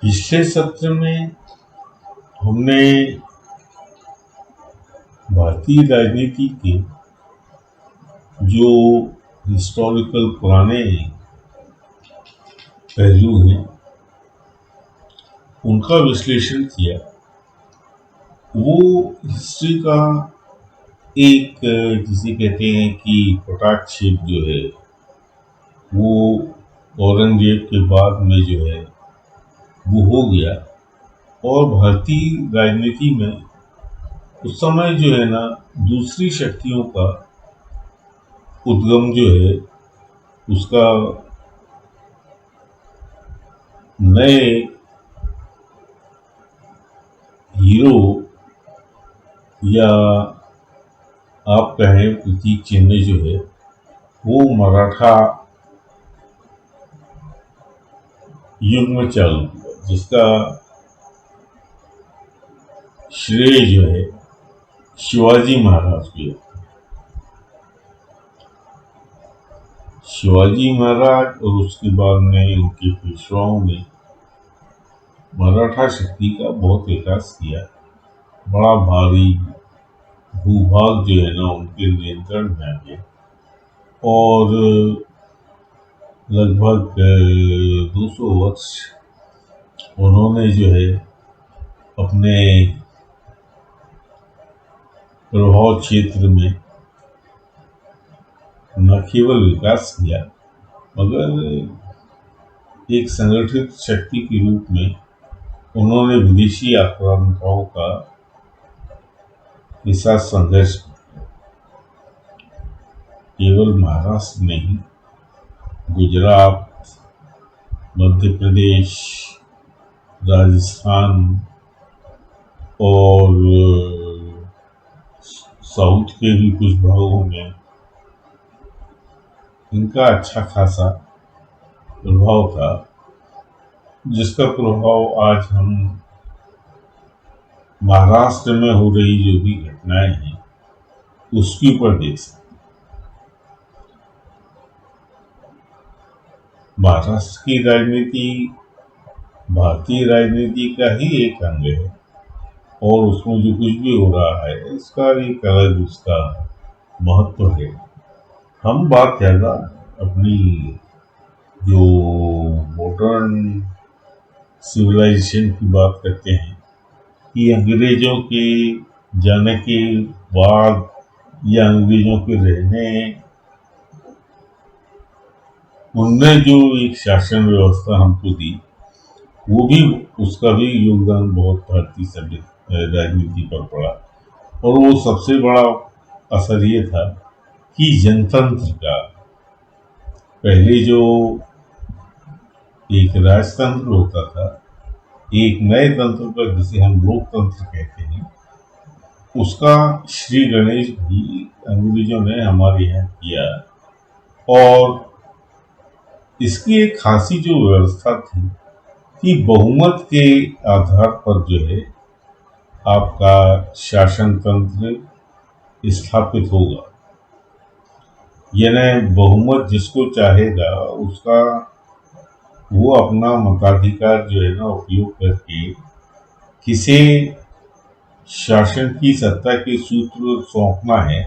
पिछले सत्र में हमने भारतीय राजनीति के जो हिस्टोरिकल पुराने पहलू हैं उनका विश्लेषण किया। वो हिस्ट्री का एक जिसे कहते हैं कि पटाक्षेप जो है वो औरंगजेब के बाद में जो है वो हो गया। और भारतीय राजनीति में उस समय जो है ना दूसरी शक्तियों का उद्गम जो है उसका नए हीरो या आप कहें प्रतीक चिन्ह जो है वो मराठा युग में चालू हुआ, जिसका श्रेय जो है शिवाजी महाराज को। शिवाजी महाराज और उसके बाद में उनके पेशवाओं ने मराठा शक्ति का बहुत विकास किया। बड़ा भारी भूभाग जो है ना उनके नियंत्रण में आ गया और लगभग 200 वर्ष उन्होंने जो है अपने प्रभाव क्षेत्र में न केवल विकास किया मगर एक संगठित शक्ति के रूप में उन्होंने विदेशी आक्रामकों के साथ संघर्ष किया। केवल महाराष्ट्र नहीं, गुजरात, मध्य प्रदेश, राजस्थान और साउथ के भी कुछ भागों में इनका अच्छा खासा प्रभाव था, जिसका प्रभाव आज हम महाराष्ट्र में हो रही जो भी घटनाएं हैं उसके ऊपर देख सकते। महाराष्ट्र की राजनीति भारतीय राजनीति का ही एक अंग है और उसमें जो कुछ भी हो रहा है इसका एक अलग उसका महत्व है। हम बात ज़्यादा अपनी जो मॉडर्न सिविलाइजेशन की बात करते हैं कि अंग्रेजों के जाने के बाद या अंग्रेजों के रहने उनने जो एक शासन व्यवस्था हमको दी वो भी उसका भी योगदान बहुत भारतीय सभ्य राजनीति पर पड़ा। और वो सबसे बड़ा असर ये था कि जनतंत्र का पहले जो एक राजतंत्र होता था, एक नए तंत्र पर जिसे हम लोकतंत्र कहते हैं, उसका श्री गणेश भी अंग्रेजों ने हमारे यहाँ किया। और इसकी एक खासी जो व्यवस्था थी कि बहुमत के आधार पर जो है आपका शासन तंत्र स्थापित होगा, यानी बहुमत जिसको चाहेगा उसका वो अपना मताधिकार जो है ना उपयोग करके किसे शासन की सत्ता के सूत्र सौंपना है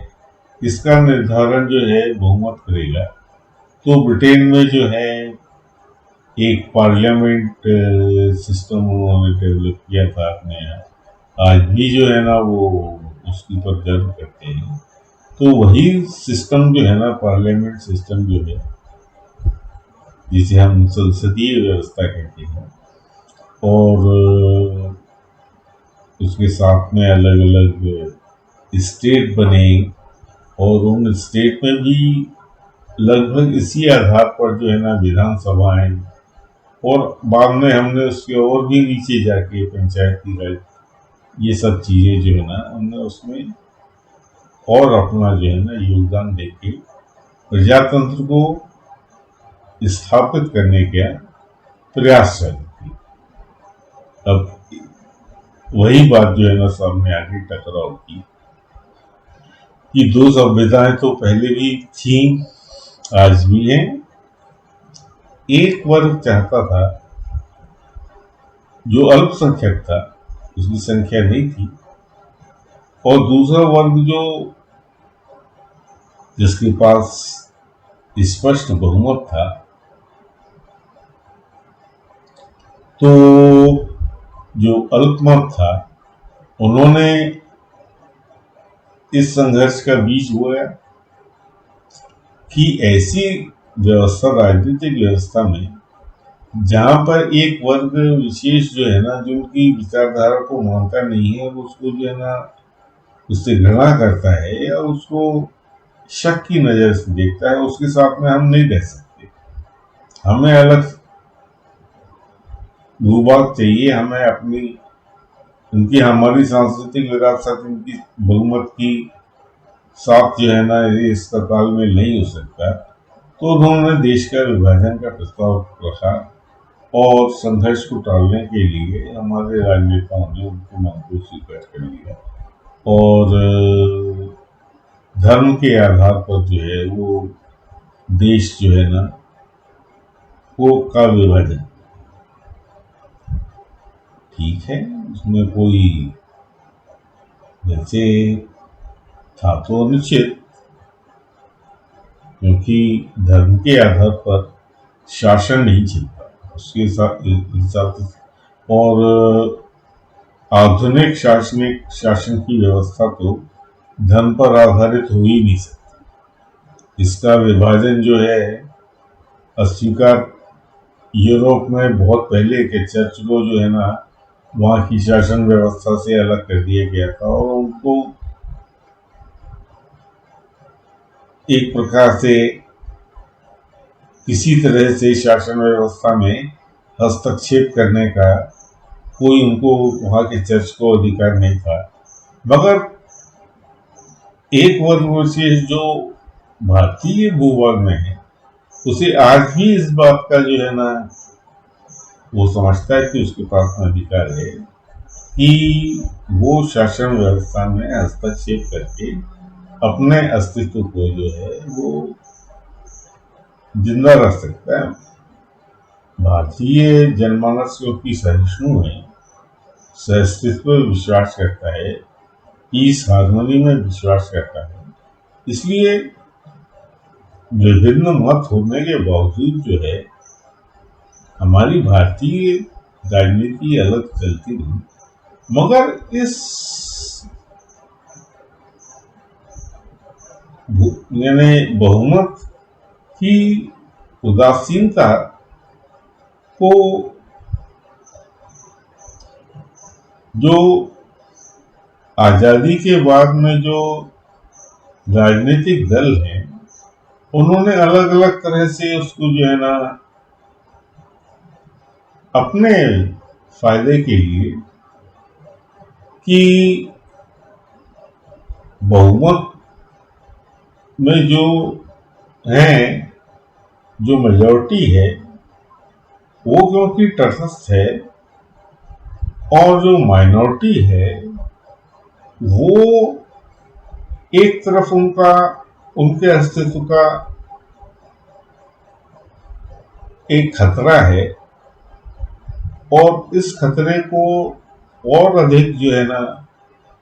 इसका निर्धारण जो है बहुमत करेगा। तो ब्रिटेन में जो है एक पार्लियामेंट सिस्टम उन्होंने डेवलप किया था अपने यहाँ। आज भी जो है ना वो उसके ऊपर गर्व करते हैं। तो वही सिस्टम जो है ना पार्लियामेंट सिस्टम जो है जिसे हम संसदीय व्यवस्था कहते हैं और उसके साथ में अलग अलग स्टेट बने और उन स्टेट में भी लगभग इसी आधार पर जो है ना विधानसभाएं और बाद में हमने उसके और भी नीचे जाके पंचायती राज ये सब चीज़ें जो है ना हमने उसमें और अपना जो है ना योगदान देके प्रजातंत्र को स्थापित करने का प्रयास चलती। अब वही बात जो है ना सामने आगे टकराव की कि दो सभ्यताएं तो पहले भी थी, आज भी हैं। एक वर्ग चाहता था जो अल्पसंख्यक था उसकी संख्या नहीं थी, और दूसरा वर्ग जो जिसके पास स्पष्ट बहुमत था, तो जो अल्पमत था उन्होंने इस संघर्ष का बीज बोया कि ऐसी व्यवस्था, राजनीतिक व्यवस्था में जहां पर एक वर्ग विशेष जो है ना, जो उनकी विचारधारा को मानता नहीं है, वो उसको जो है ना उससे घृणा करता है या उसको शक की नजर से देखता है, उसके साथ में हम नहीं रह सकते। हमें अलग भूभाग चाहिए, हमें अपनी उनकी हमारी सांस्कृतिक विरासत, उनकी बहुमत की साथ जो है ना ये इसका तालमेल नहीं हो सकता। तो उन्होंने देश का विभाजन का प्रस्ताव रखा और संघर्ष को टालने के लिए हमारे राजनेताओं ने उनको मांग को स्वीकार कर लिया और धर्म के आधार पर जो है वो देश जो है ना वो का विभाजन। ठीक है, उसमें कोई वैसे था तो निश्चित, क्योंकि धर्म के आधार पर शासन नहीं चलता उसके हिसाब से, और आधुनिक शासन की व्यवस्था तो धर्म पर आधारित हो ही नहीं सकती। इसका विभाजन जो है अस्वीकार यूरोप में बहुत पहले के चर्च को जो है ना वहाँ की शासन व्यवस्था से अलग कर दिया गया था और उनको एक प्रकार से किसी तरह से शासन व्यवस्था में हस्तक्षेप करने का कोई उनको वहाँ के चर्च को अधिकार नहीं था। मगर एक वर्ग विशेष जो भारतीय भूभाग में है उसे आज भी इस बात का जो है ना वो समझता है कि उसके पास में अधिकार है कि वो शासन व्यवस्था में हस्तक्षेप करके अपने अस्तित्व को जो है वो जिंदा रख सकता है। भारतीय जनमानस क्योंकि सहिष्णु है, सहअस्तित्व में विश्वास करता है, इस हार्मनी में विश्वास करता है, इसलिए विभिन्न मत होने के बावजूद जो है हमारी भारतीय राजनीति अलग चलती रही। मगर इस यानी बहुमत की उदासीनता को जो आजादी के बाद में जो राजनीतिक दल हैं उन्होंने अलग अलग तरह से उसको जो है ना अपने फायदे के लिए कि बहुमत में जो है, जो मेजॉरिटी है वो क्योंकि तटस्थ है और जो माइनॉरिटी है वो एक तरफ उनके अस्तित्व का एक खतरा है और इस खतरे को और अधिक जो है ना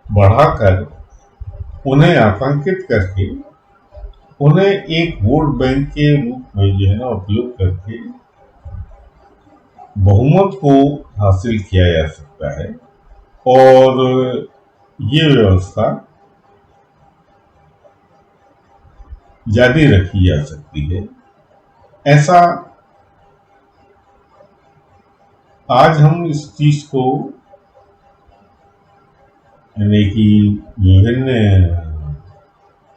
बढ़ाकर उन्हें आतंकित करके उन्हें एक वोट बैंक के रूप में जो है ना उपयोग करके बहुमत को हासिल किया जा सकता है और ये व्यवस्था जारी रखी जा सकती है। ऐसा आज हम इस चीज को यानी कि विभिन्न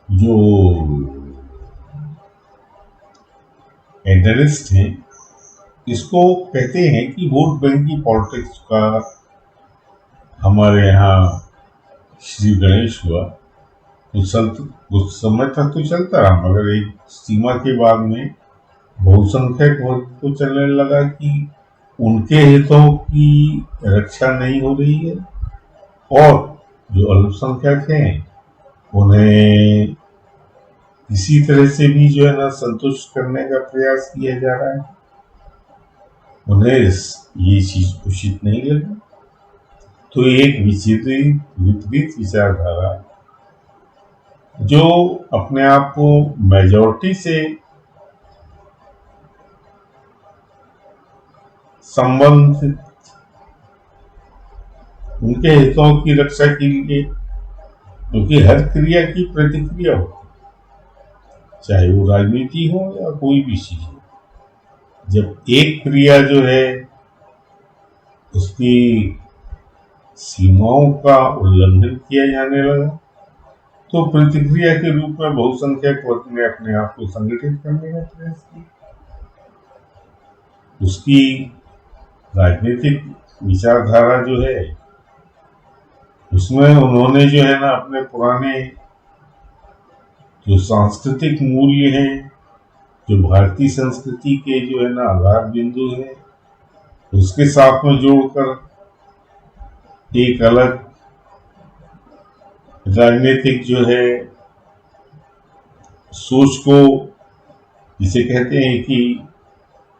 जो एंटरिस्ट हैं इसको कहते हैं कि वोट बैंक की पॉलिटिक्स का हमारे यहाँ श्री गणेश हुआ कुछ समय तक तो चलता रहा, मगर एक सीमा के बाद में बहुसंख्यक वर्ग को चलने लगा कि उनके हितों की रक्षा नहीं हो रही है और जो अल्पसंख्यक हैं उन्हें किसी तरह से भी जो है ना संतुष्ट करने का प्रयास किया जा रहा है। उन्हें ये चीज उचित नहीं लगी, तो एक विपरीत विचारधारा जो अपने आप को मेजॉरिटी से संबंधित उनके हितों की रक्षा के लिए, क्योंकि हर क्रिया की प्रतिक्रिया हो, चाहे वो राजनीति हो या कोई भी चीज हो। जब एक क्रिया जो है उसकी सीमाओं का उल्लंघन किया जाने लगा, तो प्रतिक्रिया के रूप में बहुसंख्यक वर्ग ने अपने आप को संगठित करने का प्रयास किया। उसकी राजनीतिक विचारधारा जो है उसमें उन्होंने जो है ना अपने पुराने जो सांस्कृतिक मूल्य हैं, जो भारतीय संस्कृति के जो है ना आधार बिंदु है, उसके साथ में जोड़कर एक अलग राजनीतिक जो है सोच को, जिसे कहते हैं कि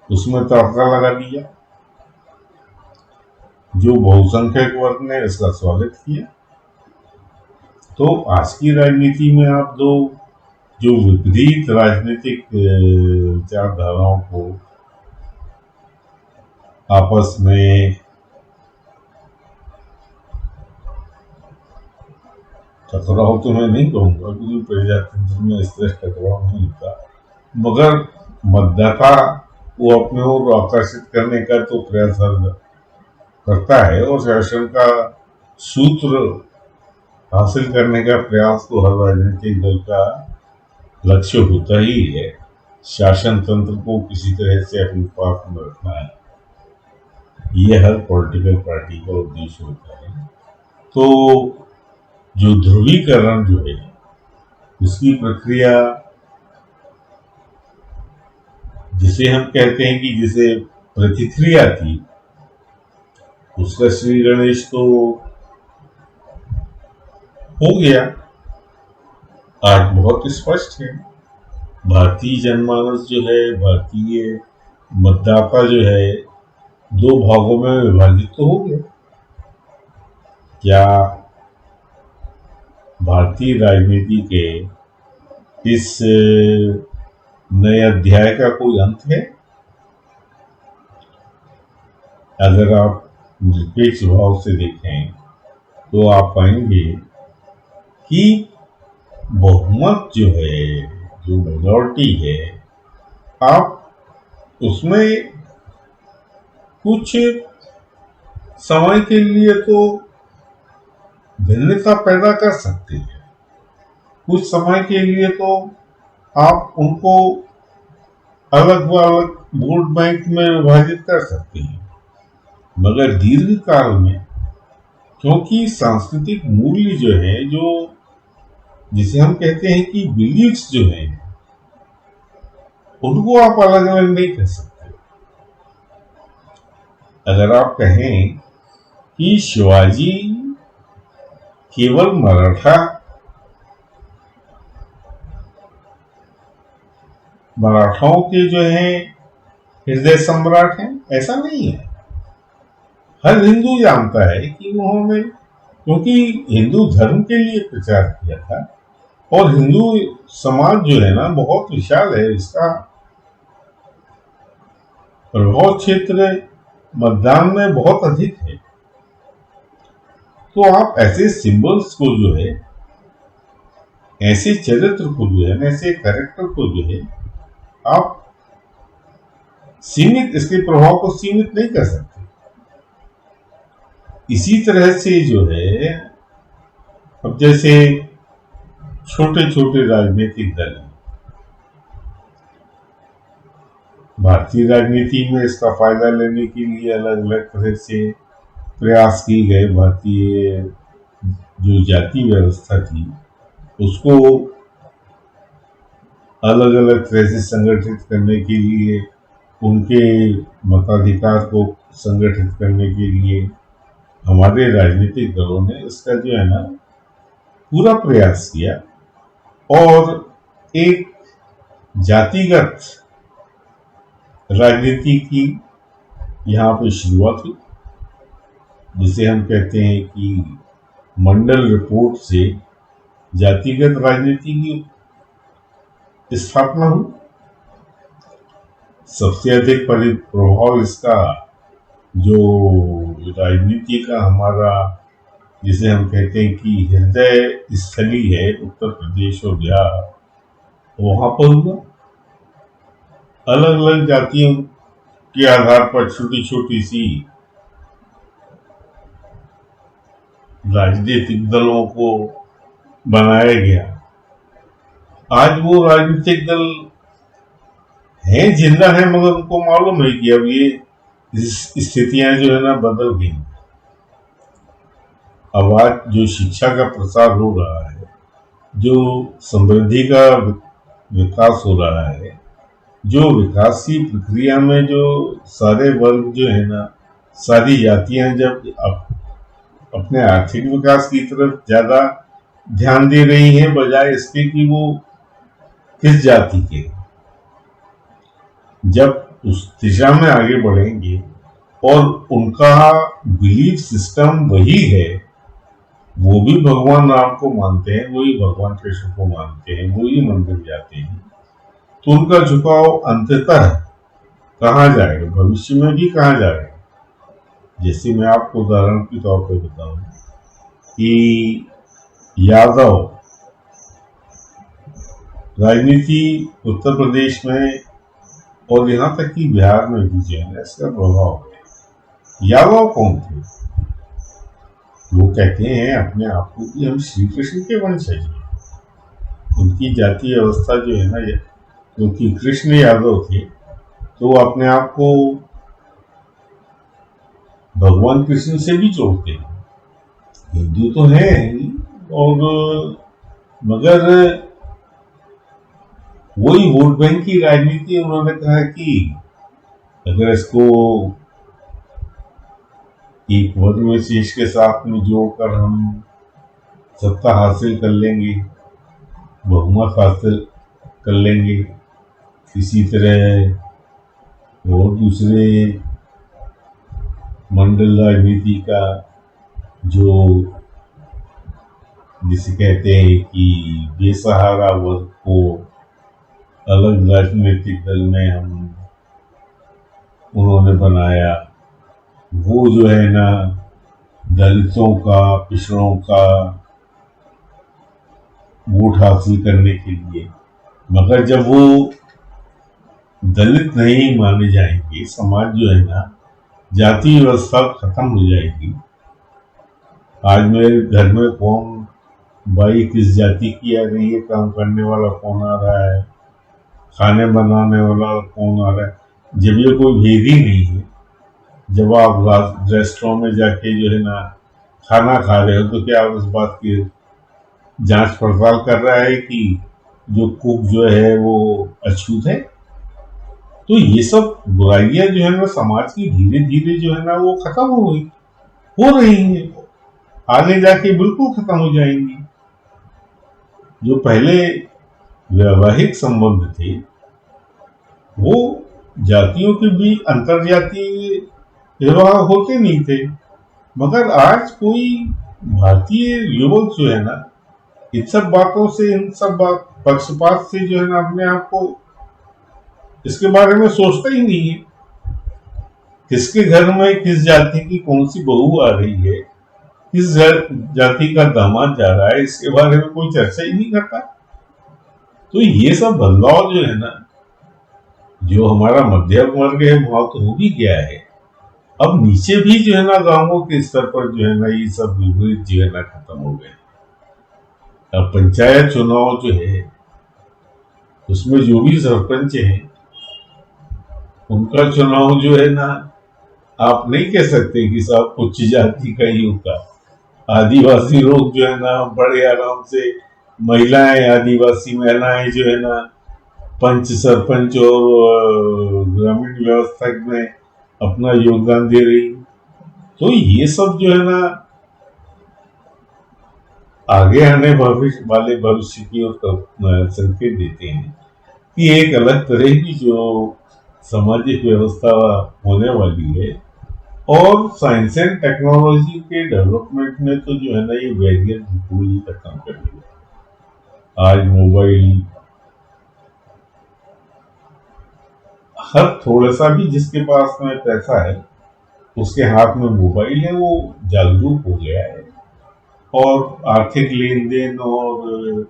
उसमें तड़का लगा दिया, जो बहुसंख्यक वर्ग ने इसका स्वागत किया। तो आज की राजनीति में आप दो जो विपरीत राजनीतिक विचारधाराओं को आपस में टकराव तो मैं नहीं कहूंगा, क्योंकि प्रजातंत्र में इस तरह टकराव नहीं होता, मगर मतदाता को अपने ओर आकर्षित करने का तो प्रयास करता है, और शासन का सूत्र हासिल करने का प्रयास तो हर राजनीतिक दल का लक्ष्य होता ही है। शासन तंत्र को किसी तरह से अपने पास में रखना है, यह हर पॉलिटिकल पार्टी का उद्देश्य होता है। तो जो ध्रुवीकरण जो है उसकी प्रक्रिया, जिसे हम कहते हैं कि जिसे प्रतिक्रिया थी, उसका श्री गणेश तो हो गया। आज बहुत स्पष्ट है, भारतीय जनमानस जो है, भारतीय मतदाता जो है, दो भागों में विभाजित तो हो गया। क्या भारतीय राजनीति के इस नए अध्याय का कोई अंत है? अगर आप निरपेक्ष भाव से देखें तो आप पाएंगे कि बहुमत जो है, जो मेजॉरिटी है, आप उसमें कुछ समय के लिए तो भिन्नता पैदा कर सकते हैं, कुछ समय के लिए तो आप उनको अलग अलग वोट बैंक में विभाजित कर सकते हैं, मगर दीर्घ काल में, क्योंकि सांस्कृतिक मूल्य जो है, जो जिसे हम कहते हैं कि बिलीफ्स जो हैं, उनको आप अलग अलग नहीं कर सकते। अगर आप कहें कि शिवाजी केवल मराठाओं के जो हैं हृदय सम्राट हैं, ऐसा नहीं है। हर हिंदू जानता है कि उन्होंने, क्योंकि हिंदू धर्म के लिए प्रचार किया था, और हिंदू समाज जो है ना बहुत विशाल है, इसका प्रभाव क्षेत्र मतदान में बहुत अधिक है। तो आप ऐसे सिंबल्स को जो है, ऐसे चरित्र को जो है, ऐसे कैरेक्टर को जो है, आप सीमित, इसके प्रभाव को सीमित नहीं कर सकते। इसी तरह से जो है, अब जैसे छोटे छोटे राजनीतिक दल, भारतीय राजनीति में इसका फायदा लेने के लिए अलग अलग तरह से प्रयास किए गए। भारतीय जो जाति व्यवस्था थी उसको अलग अलग तरह से संगठित करने के लिए, उनके मताधिकार को संगठित करने के लिए हमारे राजनीतिक दलों ने इसका जो है ना पूरा प्रयास किया, और एक जातिगत राजनीति की यहाँ पे शुरुआत हुई, जिसे हम कहते हैं कि मंडल रिपोर्ट से जातिगत राजनीति की स्थापना हुई। सबसे अधिक प्रभाव इसका जो राजनीति का हमारा, जिसे हम कहते हैं कि हृदय स्थली है, उत्तर प्रदेश और बिहार, वहां पर हुआ। अलग अलग जातियों के आधार पर छोटी छोटी सी राजनीतिक दलों को बनाया गया। आज वो राजनीतिक दल हैं, जिंदा है, मगर उनको मालूम है कि अब ये स्थितियां जो है ना बदल गई। अब आज जो शिक्षा का प्रसार हो रहा है, जो समृद्धि का विकास हो रहा है, जो विकास की प्रक्रिया में जो सारे वर्ग जो है ना, सारी जातियां जब अपने आर्थिक विकास की तरफ ज्यादा ध्यान दे रही हैं, बजाय इसके कि वो किस जाति के, जब उस दिशा में आगे बढ़ेंगे और उनका बिलीफ सिस्टम वही है, वो भी भगवान राम को मानते हैं, वही भगवान कृष्ण को मानते हैं, वही मंदिर जाते हैं, तो उनका झुकाव अंततः कहाँ जाएगा, भविष्य में भी कहाँ जाएगा। जैसे मैं आपको उदाहरण के तौर पर बताऊं कि यादव राजनीति उत्तर प्रदेश में और यहाँ तक कि बिहार में भी जो है इसका प्रभाव है। यादव कौन थे? वो कहते हैं अपने आप को कि हम श्री कृष्ण के वंशज हैं। उनकी जातीय अवस्था जो है ना, क्योंकि कृष्ण यादव थे, तो वो अपने आप को भगवान कृष्ण से भी जोड़ते हैं। हिंदू तो है और मगर वही वोट बैंक की राजनीति। उन्होंने कहा कि अगर इसको एक वर्ग विशेष के साथ में जोड़कर हम सत्ता हासिल कर लेंगे, बहुमत हासिल कर लेंगे, इसी तरह और दूसरे मंडल राजनीति का जो जिसे कहते हैं कि बेसहारा वर्ग को अलग राजनीतिक दल में हम उन्होंने बनाया, वो जो है ना दलितों का, पिछड़ों का वोट हासिल करने के लिए। मगर जब वो दलित नहीं माने जाएंगे, समाज जो है ना, जाति व्यवस्था खत्म हो जाएगी। आज मेरे घर में कौन भाई किस जाति की आ रही है, काम करने वाला कौन आ रहा है, खाने बनाने वाला कौन आ रहा है, जब ये कोई भेद ही नहीं है। जब आप रेस्टोरेंट में जाके जो है ना खाना खा रहे हो, तो क्या आप इस बात की जांच पड़ताल कर रहा है कि जो कुक जो है वो अछूत है? तो ये सब बुराइयां जो है ना समाज की धीरे धीरे जो है ना वो खत्म हो रही हैं, आगे जाके बिल्कुल खत्म हो जाएंगी। जो पहले वैवाहिक संबंध थे, वो जातियों के बीच अंतरजातीय विवाह होते नहीं थे, मगर आज कोई भारतीय युवक जो है ना इन सब बातों से, इन सब पक्षपात से जो है ना अपने आप को इसके बारे में सोचता ही नहीं है। किसके घर में किस जाति की कौन सी बहू आ रही है, किस जाति का दामाद जा रहा है, इसके बारे में कोई चर्चा ही नहीं करता। तो ये सब बदलाव जो है ना, जो हमारा मध्यम वर्ग है वहां तो हो भी गया है। अब नीचे भी जो है ना गांवों के स्तर पर जो है ना ये सब विपरीत जो है ना खत्म हो गए। अब पंचायत चुनाव जो है उसमें जो भी सरपंच है उनका चुनाव जो है ना, आप नहीं कह सकते कि सब उच्च जाति का ही होगा। आदिवासी लोग जो है ना बड़े आराम से, महिलाएं, आदिवासी महिलाएं जो है ना पंच, सरपंच और ग्रामीण व्यवस्था में अपना योगदान दे रही। तो ये सब जो है ना आगे आने वाले भविष्य की ओर संकेत देते हैं कि एक अलग तरह की जो सामाजिक व्यवस्था होने वाली है। और साइंस एंड टेक्नोलॉजी के डेवलपमेंट में तो जो है ना ये बैरियर बिल्कुल ही खत्म कर दिया। आज मोबाइल हर थोड़ा सा भी जिसके पास में पैसा है उसके हाथ में मोबाइल है, वो जागरूक हो गया है और आर्थिक लेन देन और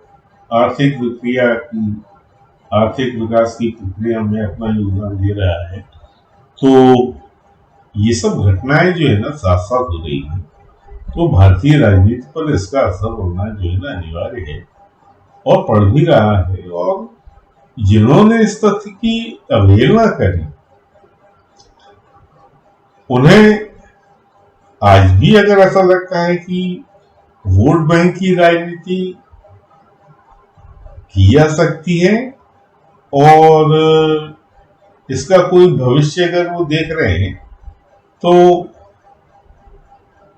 आर्थिक प्रक्रिया की आर्थिक विकास की प्रक्रिया में अपना योगदान दे रहा है। तो ये सब घटनाएं जो है ना साथ साथ हो रही है, तो भारतीय राजनीति पर इसका असर होना जो है ना अनिवार्य है और पड़ भी रहा है। और जिन्होंने इस तथ्य की अवहेलना करी उन्हें आज भी अगर ऐसा लगता है कि वोट बैंक की राजनीति की जा सकती है और इसका कोई भविष्य अगर वो देख रहे हैं, तो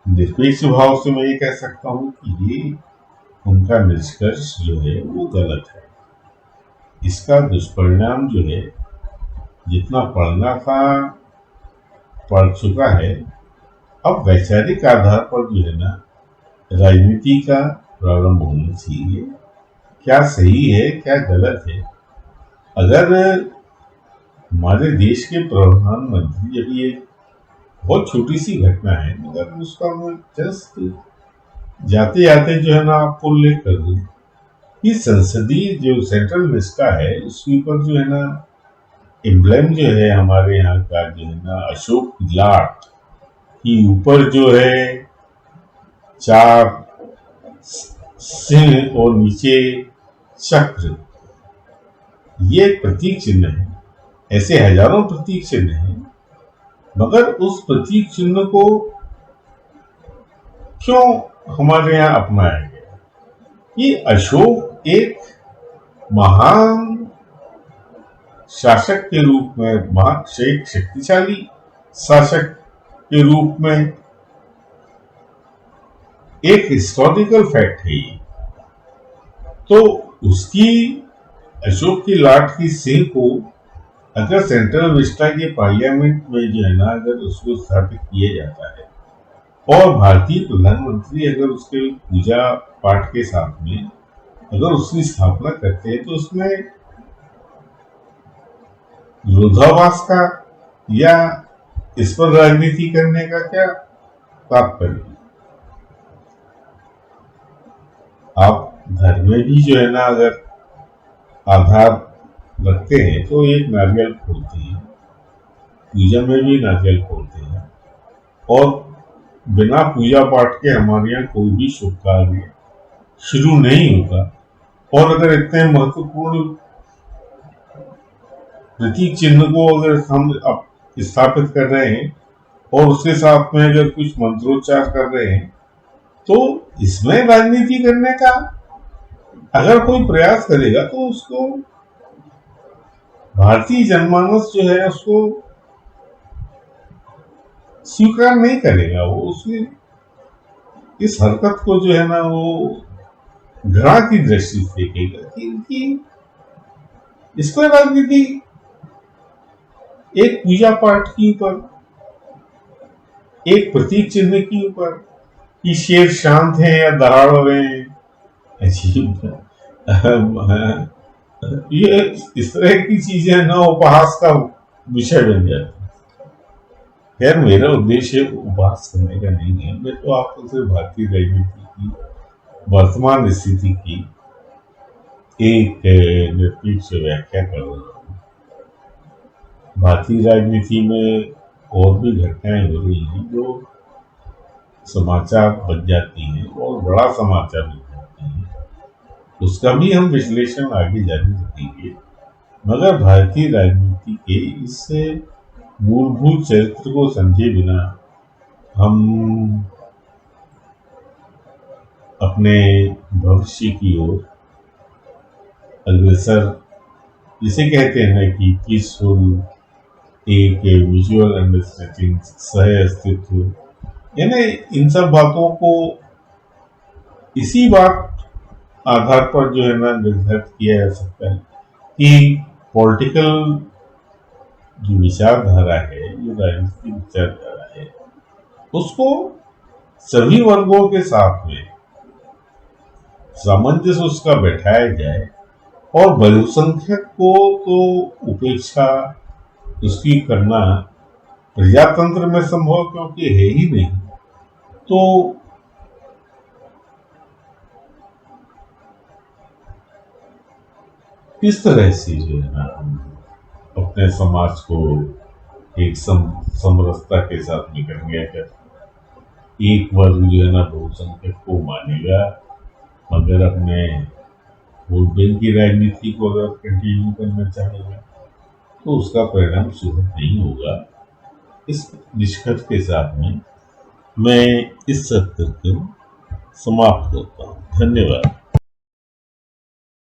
निरपेक्ष भाव से मैं ये कह सकता हूं कि ये उनका निष्कर्ष जो है वो गलत है। इसका दुष्परिणाम जो है जितना पढ़ना था पढ़ चुका है। अब वैचारिक आधार पर जो है ना राजनीति का प्रारंभ होना चाहिए। क्या सही है क्या गलत है। अगर हमारे देश के प्रधानमंत्री, जब ये बहुत छोटी सी घटना है मगर उसका मैं जस्ट जाते जाते जो है ना आपको उल्लेख कर दूं कि संसदीय जो सेंट्रल विस्टा है उसके ऊपर जो है ना एम्ब्लेम जो है हमारे यहाँ का जो है ना अशोक लाट की ऊपर जो है 4 सिंह और नीचे चक्र, ये प्रतीक चिन्ह है। ऐसे हजारों प्रतीक चिन्ह हैं, मगर उस प्रतीक चिन्ह को क्यों हमारे यहाँ अपनाया गया। ये अशोक एक महान शासक के रूप में, एक शक्तिशाली शासक के रूप में एक हिस्टोरिकल फैक्ट है ये। तो उसकी अशोक की लाट की सिंह को अगर सेंट्रल विस्टा के पार्लियामेंट में जो है ना अगर उसको स्थापित किया जाता है और भारतीय प्रधानमंत्री अगर उसके पूजा पाठ के साथ में अगर उसकी स्थापना करते हैं, तो उसमें विरोधाभास का या इस पर राजनीति करने का क्या तात्पर्य। आप घर में भी जो है ना अगर आधार रखते हैं तो एक नारियल फोड़ते हैं, पूजा में भी नारियल फोड़ते हैं और बिना पूजा पाठ के हमारे यहाँ कोई भी शुभ कार्य शुरू नहीं होता। और अगर इतने महत्वपूर्ण प्रतीक चिन्ह को अगर हम स्थापित कर रहे हैं और उसके साथ में अगर कुछ मंत्रोच्चार कर रहे हैं, तो इसमें राजनीति करने का अगर कोई प्रयास करेगा तो उसको भारतीय जनमानस जो है उसको स्वीकार नहीं करेगा। वो उसकी इस हरकत को जो है ना वो घृणा की दृष्टि से देखेगा कि इनकी इस पर राजनीति एक पूजा पाठ के ऊपर, एक प्रतीक चिन्ह के ऊपर कि शेर शांत है या दहाड़ रहे हैं। अजीब ये इस तरह की चीजें ना उपहास का विषय बन जाती है। खैर मेरा उद्देश्य उपहास करने का नहीं है, मैं तो आपको सिर्फ भारतीय राजनीति की वर्तमान स्थिति की एक निरपेक्ष व्याख्या कर रहा हूँ। भारतीय राजनीति में और भी घटनाएं हो रही हैं जो समाचार बन जाती हैं और बड़ा समाचार बन जाती हैं, उसका भी हम विश्लेषण आगे जारी रखेंगे। मगर भारतीय राजनीति के इस मूलभूत चरित्र को समझे बिना हम अपने भविष्य की ओर अग्रसर, जिसे कहते हैं कि पीसफुल, एक म्यूचुअल अंडरस्टैंडिंग, सह अस्तित्व, यानी इन सब बातों को इसी बात आधार पर जो है ना निर्धारित किया जा सकता है कि पॉलिटिकल जो विचारधारा है, जो राजनीतिक विचारधारा है, उसको सभी वर्गों के साथ में सामंजस्य उसका बैठाया जाए और बहुसंख्यक को तो उपेक्षा उसकी करना प्रजातंत्र में संभव क्योंकि है ही नहीं, तो किस तरह से जो है ना हम अपने समाज को एक समरसता के साथ निकल गया कर एक वर्ग जो है ना बहुसंख्यक को मानेगा, मगर अपने वोट बैंक की राजनीति को अगर कंटिन्यू करना चाहेगा तो उसका परिणाम सुखद नहीं होगा। इस निष्कर्ष के साथ में मैं इस सत्र को समाप्त करता हूँ। धन्यवाद।